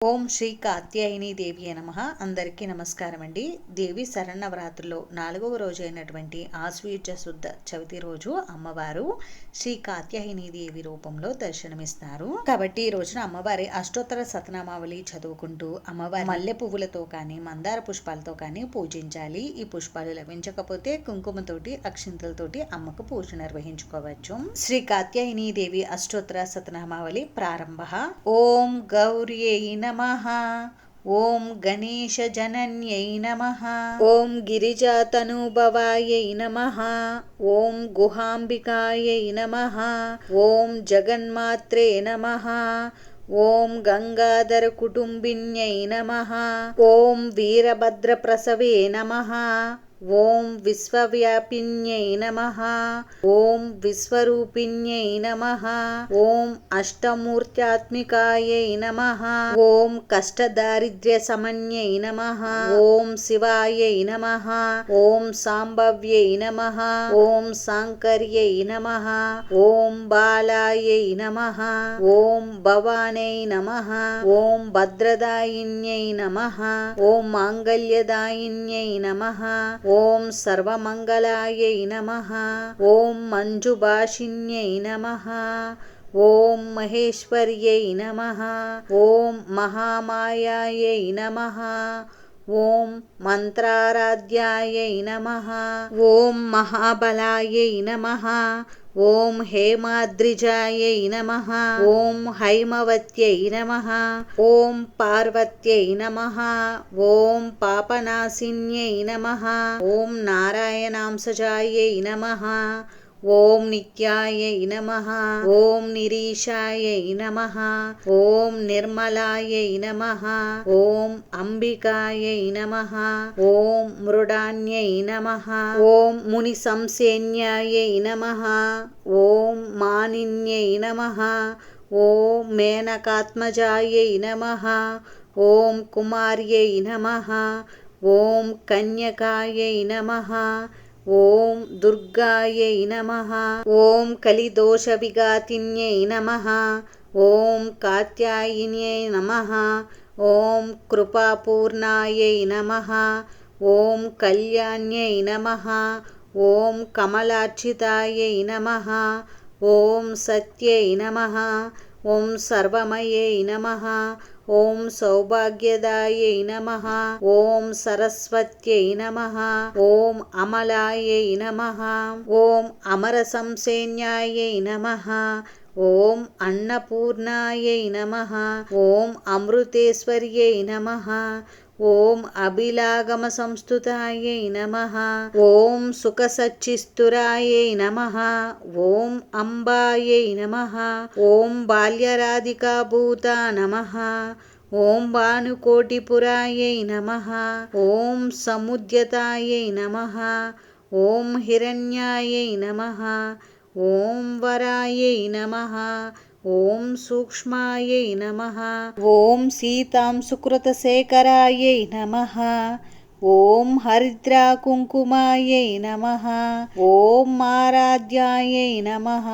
ఓం శ్రీ కాత్యాయని దేవి నమః. అందరికీ నమస్కారం అండి. దేవి శరన్నవరాత్రుల్లో 4వ రోజు అయినటువంటి ఆశ్వయుజ శుద్ధ చవితి రోజు అమ్మవారు శ్రీ కాత్యాయని దేవి రూపంలో దర్శనమిస్తారు. కాబట్టి ఈ రోజున అమ్మవారి అష్టోత్తర శతనామావళి చదువుకుంటూ అమ్మవారి మల్లె పువ్వులతో కానీ మందార పుష్పాలతో కానీ పూజించాలి. ఈ పుష్పాలు లభించకపోతే కుంకుమతోటి అక్షింతలతోటి అమ్మకు పూజ నిర్వహించుకోవచ్చు. శ్రీ కాత్యాయని దేవి అష్టోత్తర శతనామావళి ప్రారంభ. ఓం గౌర్యై నమః. ఓం గణేశజనన్యై నమః. ఓం గిరిజాతనూభవాయై నమః. ఓం గుహాంబికాయై నమః. ఓం జగన్మాత్రే నమః. ఓం గంగాధర కుటుంబిన్యై నమః. ఓం వీరభద్రప్రసవే నమః. ఓం విశ్వవ్యాపిన్యై నమః. ఓం విశ్వరూపిణ్యై నమః. ఓం అష్టమూర్త్యాత్మికాయై నమః. ఓం కష్టదారిద్ర్య సమన్యై నమః. ఓం శివాయై నమః. ఓం సాంబవ్యై నమః. ఓం సాంకర్యై నమః. ఓం బాలాయై నమః. ఓం భవానై నమః. ఓం భద్రదాయిన్యై నమః. ఓం మాంగళ్యదాయిన్యై నమః. ఓం సర్వమంగళాయై నమః. ఓం మంజుభాషిన్యై నమః. ఓం మహేశ్వర్యై నమః. ఓం మహామాయాయై నమః. ఓం మంత్రారాధ్యాయై నమః. ఓం మహాబలాయై నమః. ఓం హేమాద్రిజాయై నమః. ఓం హైమవత్యై నమః. ఓం పార్వత్యై నమః. ఓం పాపనాశిన్యై నమః. ఓం నారాయణాంశజాయై నమః. ఓం నిత్యాయై నమః. ఓం నిరీశాయై నమః. ఓం నిర్మలాయై నమః. ఓం అంబికాయై నమః. ఓం మృడాన్యై నమః. ఓం ముని సంసేన్యాయై నమః. ఓం మానిన్యై నమః. ఓం మేనకాత్మజాయై నమః. ఓం కుమార్యై నమః. ఓం కన్యకాయై నమః. ఓం దుర్గాయై నమః. ఓం కలిదోష విఘాతిన్యై నమః. ఓం కాత్యాయిన్యై నమః. ఓం కృపాపూర్ణాయై నమః. ఓం కళ్యాణ్యై నమః. ఓం కమలార్చితాయై నమః. ఓం సత్యై నమః. ఓం సర్వమయై నమః. ఓం సౌభాగ్యదాయై నమః. ఓం సరస్వత్యై నమః. ఓం అమలాయై నమః. ఓం అమర సంసేన్యాయై నమః. ఓం అన్నపూర్ణాయై నమః. ఓం అమృతేశ్వర్యై నమః. ఓం అభిలాగమ సంస్థుతాయై నమః. ఓం సుఖసచ్చిస్తురాయై నమః. ఓం అంబాయై నమః. ఓం బాల్యరాధికాభూతా నమః. ఓం భానుకోటిపురాయై నమః. ఓం సముద్యతాయై నమః. ఓం హిరణ్యాయై నమః. ఓం వరాయై నమః. ఓం సూక్ష్మాయై నమః. ఓం సీతాంశుకృతశేఖరాయై నమః. ఓం హరిద్రా కుంకుమాయై నమః. ఓం ఆరాధ్యాయై నమః.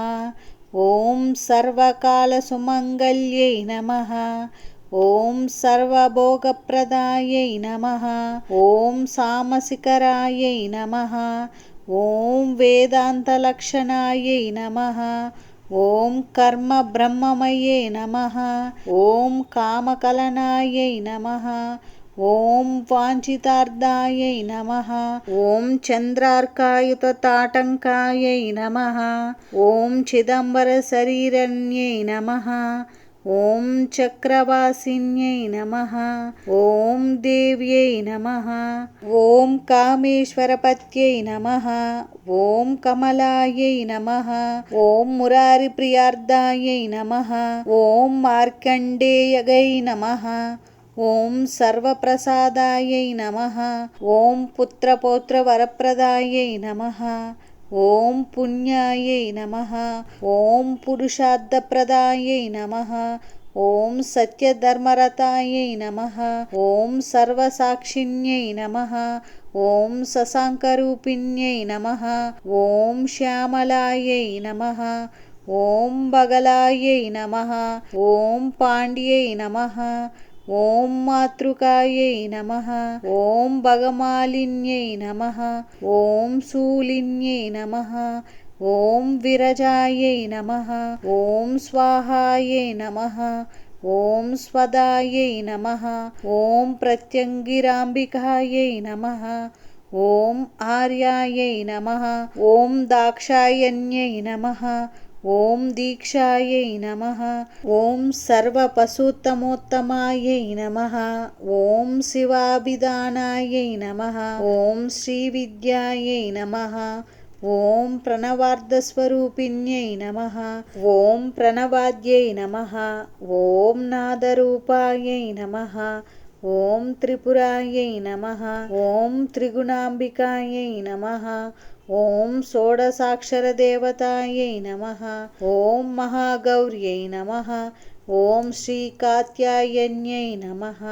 ఓం సర్వకాల సుమంగళ్యై నమః. ఓం సర్వభోగప్రదాయై నమః. ఓం సామసికరాయై నమః. ఓం వేదాంతలక్షణాయై నమః. ఓం కర్మ బ్రహ్మమయే నమః. ఓం కామకలనాయై నమః. ఓం వాంఛితార్థాయై నమః. ఓం చంద్రార్కాయుత తాటంకాయై నమః. ఓం చిదంబర శరీరన్యై నమః. ఓం చక్రవాసిన్యై నమః. ఓం దేవ్యై నమః. ఓం కామేశ్వరపత్యై నమః. ఓం కమలాయై నమః. ఓం మురారిప్రియార్థాయై నమః. ఓం మార్కండేయగై నమః. ఓం సర్వప్రసాదాయై నమః. ఓం పుత్రపౌత్రవరప్రదాయై నమః. ఓం పుణ్యాయై నమః. ఓం పురుషార్థప్రదాయై నమః. ఓం సత్యధర్మరతాయై నమః. ఓం సర్వసాక్షిణ్యై నమః. ఓం శశాంకరూపిణ్యై నమః. ఓం శ్యామలాయై నమః. ఓం బగలాయై నమః. ఓం పాండ్యై నమః. ఓం మాతృకాయై నమః. ఓం భగమాలిన్యై నమః. ఓం శూలిన్యై నమః. ఓం విరజాయై నమః. ఓం స్వాహాయై నమః. ఓం స్వదాయై నమః. ఓం ప్రత్యంగిరాంబికాయై నమః. ఓం ఆర్యాయై నమః. ఓం దాక్షాయణ్యై నమః. ఓం దీక్షాయై నమః. ఓం సర్వపశుత్తమోత్తమాయై నమః. ఓం శివాభిధానాయై నమః. ఓం శ్రీవిద్యాయై నమః. ఓం ప్రణవార్ధస్వరూపిణ్యై నమః. ఓం ప్రణవాద్యై నమః. ఓం నాదరూపాయై నమః. ఓం త్రిపురాయై నమః. ఓం త్రిగుణాంబికాయై నమః. ఓం షోడశాక్షరదేవతాయై నమః. ఓం మహాగౌర్యై నమః. ఓం శ్రీకాత్యాయన్యై నమః.